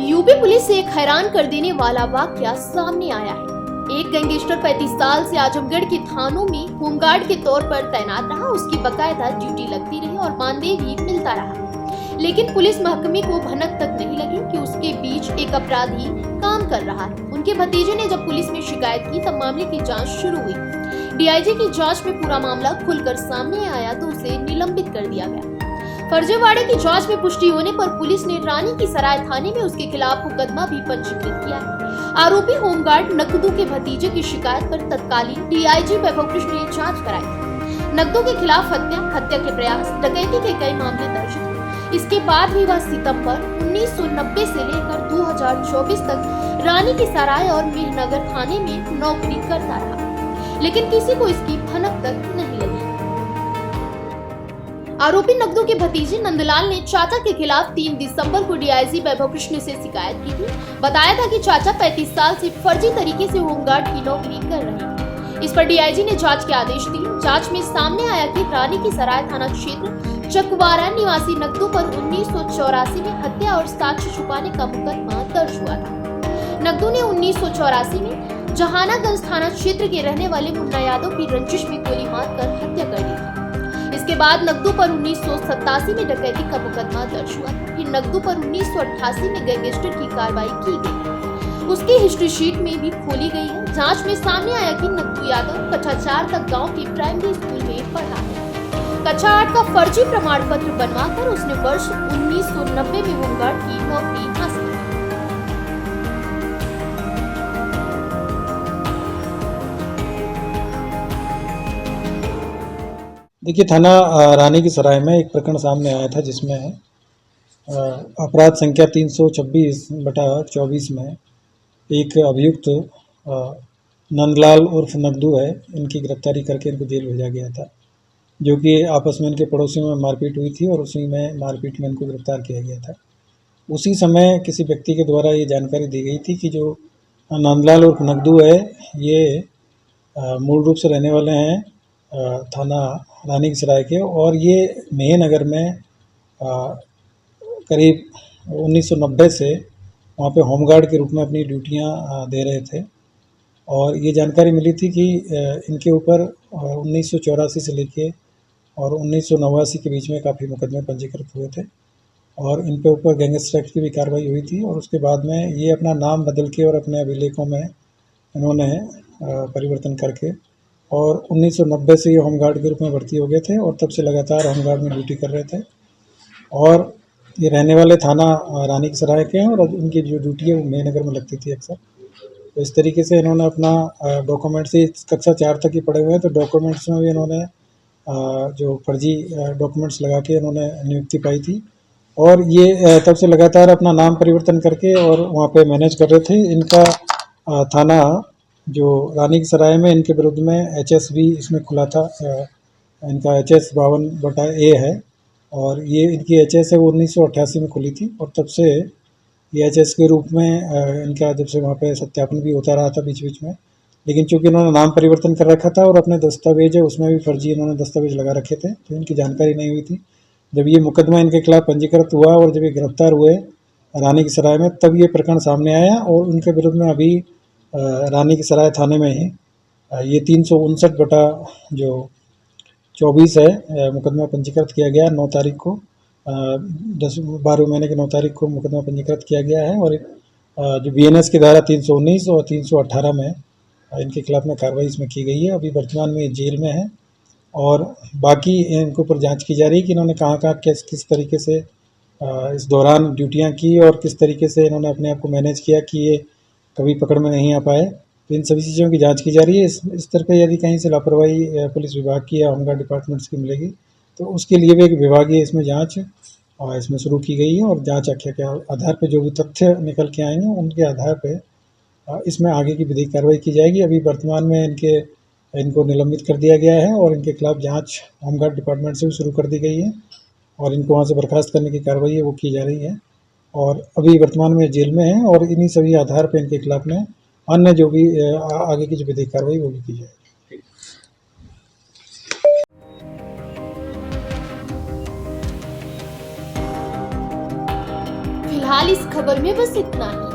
UP police से एक हैरान कर देने वाला वाकया सामने आया है। एक गैंगस्टर 35 साल से आजमगढ़ के थानों में होमगार्ड के तौर पर तैनात रहा। उसकी बकायदा ड्यूटी लगती रही और मानदेय भी मिलता रहा, लेकिन पुलिस महकमे को भनक तक नहीं लगी कि उसके बीच एक अपराधी काम कर रहा है। उनके भतीजे ने जब पुलिस में शिकायत की तब मामले की जांच शुरू हुई। डीआईजी की जांच में पूरा मामला खुलकर सामने आया तो उसे निलंबित कर दिया गया। फर्जीवाड़े की जांच में पुष्टि होने पर पुलिस ने रानी की सराय थाने में उसके खिलाफ मुकदमा भी पंजीकृत किया है। आरोपी होमगार्ड नकदू के भतीजे की शिकायत पर तत्कालीन डीआईजी वैभव कृष्ण ने जांच कराई। नकदू के खिलाफ हत्या के प्रयास, डकैती के कई मामले दर्ज थे। इसके बाद भी वह सितंबर 1990 से लेकर 2024 तक रानी की सराय और मेहनगर थाने में नौकरी करता रहा, लेकिन किसी को इसकी भनक तक नहीं लगी। आरोपी नकदू के भतीजे नंदलाल ने चाचा के खिलाफ 3 दिसंबर को डीआईजी वैभव कृष्ण से शिकायत की थी। बताया था कि चाचा 35 साल से फर्जी तरीके से होमगार्ड की नौकरी कर रहे थे। इस पर डीआईजी ने जांच के आदेश दिए। जांच में सामने आया कि रानी की सराय थाना क्षेत्र चकवारा निवासी नकदू पर 1984 में हत्या और साक्ष्य छुपाने का मुकदमा दर्ज हुआ था। नकदू ने 1984 में जहानागंज थाना क्षेत्र के रहने वाले मुन्ना यादव की रंजिश में गोली मारकर हत्या कर दी थी। इसके बाद नकदू पर 1987 में डकैती का मुकदमा दर्ज हुआ। फिर नकदू पर 1988 में गैंगस्टर की कार्रवाई की गई। उसकी हिस्ट्री शीट में भी खोली गई है। जांच में सामने आया कि नकदू यादव कक्षा 4 तक गांव के प्राइमरी स्कूल में पढ़ा है। कक्षा 8 का फर्जी प्रमाण पत्र बनवाकर उसने वर्ष 1990 में होमगार्ड की नौकरी हासिल की। देखिए, थाना रानी की सराय में एक प्रकरण सामने आया था जिसमें अपराध संख्या 326/24 में एक अभियुक्त नंदलाल उर्फ नकदू है, इनकी गिरफ्तारी करके इनको जेल भेजा गया था, जो कि आपस में इनके पड़ोसियों में मारपीट हुई थी और उसी में मारपीट में इनको गिरफ्तार किया गया था। उसी समय किसी व्यक्ति के द्वारा ये जानकारी दी गई थी कि जो नंदलाल उर्फ नकदू है, ये मूल रूप से रहने वाले हैं थाना रानी की सराय के, और ये मेहनगर में करीब 1990 से वहाँ पे होमगार्ड के रूप में अपनी ड्यूटियाँ दे रहे थे। और ये जानकारी मिली थी कि इनके ऊपर 1984 से लेके और 1989 के बीच में काफ़ी मुकदमे पंजीकृत हुए थे और इन पे ऊपर गैंगस्टर एक्ट की भी कार्रवाई हुई थी। और उसके बाद में ये अपना नाम बदल के और अपने अभिलेखों में इन्होंने परिवर्तन करके और 1990 से ये होमगार्ड के रूप में भर्ती हो गए थे और तब से लगातार होमगार्ड में ड्यूटी कर रहे थे। और ये रहने वाले थाना रानी की सराय के हैं और उनकी जो ड्यूटी है वो मेहनगर में लगती थी अक्सर। तो इस तरीके से इन्होंने अपना डॉक्यूमेंट्स ही कक्षा 4 तक ही पढ़े हुए हैं, तो डॉक्यूमेंट्स में भी इन्होंने जो फर्जी डॉक्यूमेंट्स लगा के इन्होंने नियुक्ति पाई थी। और ये तब से लगातार अपना नाम परिवर्तन करके और वहाँ पे मैनेज कर रहे थे। इनका थाना जो रानी की सराय में इनके विरुद्ध में HS भी इसमें खुला था। इनका HS 52/A है और ये इनकी HS है वो 1988 में खुली थी और तब से ये HS के रूप में इनका जब से वहाँ पे सत्यापन भी होता रहा था बीच बीच में, लेकिन चूंकि इन्होंने नाम परिवर्तन कर रखा था और अपने दस्तावेज है उसमें भी फर्जी इन्होंने दस्तावेज लगा रखे थे, तो इनकी जानकारी नहीं हुई थी। जब ये मुकदमा इनके खिलाफ पंजीकृत हुआ और जब ये गिरफ्तार हुए रानी की सराय में, तब ये प्रकरण सामने आया और उनके विरुद्ध में अभी रानी की सराय थाने में ही ये 359/24 है मुकदमा पंजीकृत किया गया। 9 तारीख को 12वें महीने की 9 तारीख को मुकदमा पंजीकृत किया गया है। और जो BNS की धारा 319 और 318 में इनके खिलाफ में कार्रवाई इसमें की गई है। अभी वर्तमान में जेल में है और बाकी इनके ऊपर जांच की जा रही है कि इन्होंने कहाँ किस तरीके से इस दौरान ड्यूटियाँ की और किस तरीके से इन्होंने अपने आप को मैनेज किया कि ये कभी पकड़ में नहीं आ पाए। तो इन सभी चीज़ों की जांच की जा रही है। इस तरह पे यदि कहीं से लापरवाही पुलिस विभाग की या होमगार्ड डिपार्टमेंट्स की मिलेगी तो उसके लिए भी एक विभागीय इसमें जांच इसमें शुरू की गई है और जांच आख्या के आधार पे जो भी तथ्य निकल के आएंगे उनके आधार पे इसमें आगे की विधिक कार्रवाई की जाएगी। अभी वर्तमान में इनको निलंबित कर दिया गया है और इनके खिलाफ जाँच होमगार्ड डिपार्टमेंट से भी शुरू कर दी गई है और इनको वहाँ से बर्खास्त करने की कार्रवाई है वो की जा रही है और अभी वर्तमान में जेल में है। और इन्हीं सभी आधार पर इनके खिलाफ में अन्य जो भी आगे की जो विधिक कार्रवाई वो भी की जाएगी। फिलहाल इस खबर में बस इतना ही।